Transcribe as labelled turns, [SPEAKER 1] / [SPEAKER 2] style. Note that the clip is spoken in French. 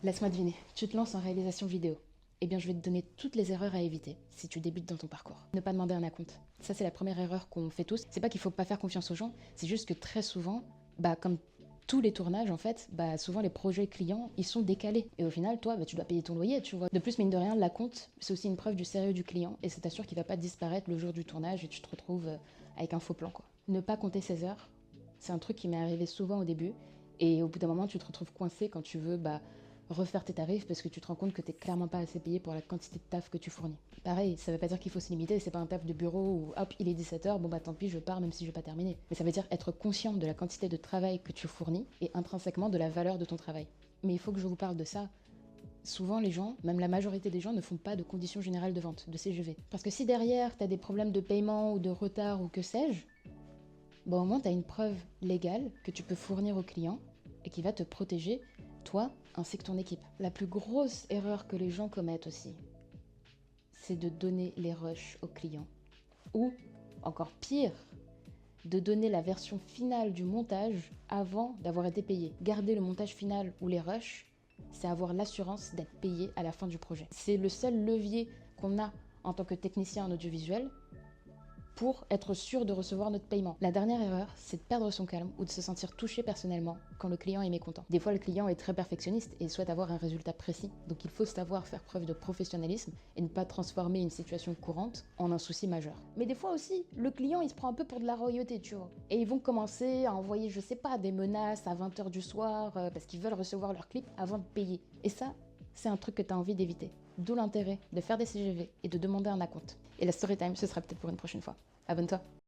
[SPEAKER 1] Laisse-moi deviner, tu te lances en réalisation vidéo. Eh bien, je vais te donner toutes les erreurs à éviter si tu débutes dans ton parcours. Ne pas demander un acompte. Ça, c'est la première erreur qu'on fait tous. C'est pas qu'il faut pas faire confiance aux gens, c'est juste que très souvent, comme tous les tournages, en fait, souvent les projets clients, ils sont décalés. Et au final, toi, tu dois payer ton loyer, tu vois. De plus, mine de rien, l'acompte, c'est aussi une preuve du sérieux du client et ça t'assure qu'il va pas disparaître le jour du tournage et tu te retrouves avec un faux plan, quoi. Ne pas compter ses heures, c'est un truc qui m'est arrivé souvent au début. Et au bout d'un moment, tu te retrouves coincé quand tu veux refaire tes tarifs parce que tu te rends compte que t'es clairement pas assez payé pour la quantité de taf que tu fournis. Pareil, ça veut pas dire qu'il faut se limiter, c'est pas un taf de bureau où hop, il est 17h, bon tant pis, je pars même si je vais pas terminer. Mais ça veut dire être conscient de la quantité de travail que tu fournis et intrinsèquement de la valeur de ton travail. Mais il faut que je vous parle de ça. Souvent les gens, même la majorité des gens, ne font pas de conditions générales de vente, de CGV. Parce que si derrière t'as des problèmes de paiement ou de retard ou que sais-je, au moins t'as une preuve légale que tu peux fournir au client et qui va te protéger, toi ainsi que ton équipe. La plus grosse erreur que les gens commettent aussi, c'est de donner les rushs au client. Ou, encore pire, de donner la version finale du montage avant d'avoir été payé. Garder le montage final ou les rushs, c'est avoir l'assurance d'être payé à la fin du projet. C'est le seul levier qu'on a en tant que technicien en audiovisuel pour être sûr de recevoir notre paiement. La dernière erreur, c'est de perdre son calme ou de se sentir touché personnellement quand le client est mécontent. Des fois, le client est très perfectionniste et souhaite avoir un résultat précis, donc il faut savoir faire preuve de professionnalisme et ne pas transformer une situation courante en un souci majeur. Mais des fois aussi, le client, il se prend un peu pour de la royauté, tu vois. Et ils vont commencer à envoyer, je sais pas, des menaces à 20h du soir parce qu'ils veulent recevoir leur clip avant de payer. Et ça, c'est un truc que tu as envie d'éviter. D'où l'intérêt de faire des CGV et de demander un acompte. Et la story time, ce sera peut-être pour une prochaine fois. Abonne-toi.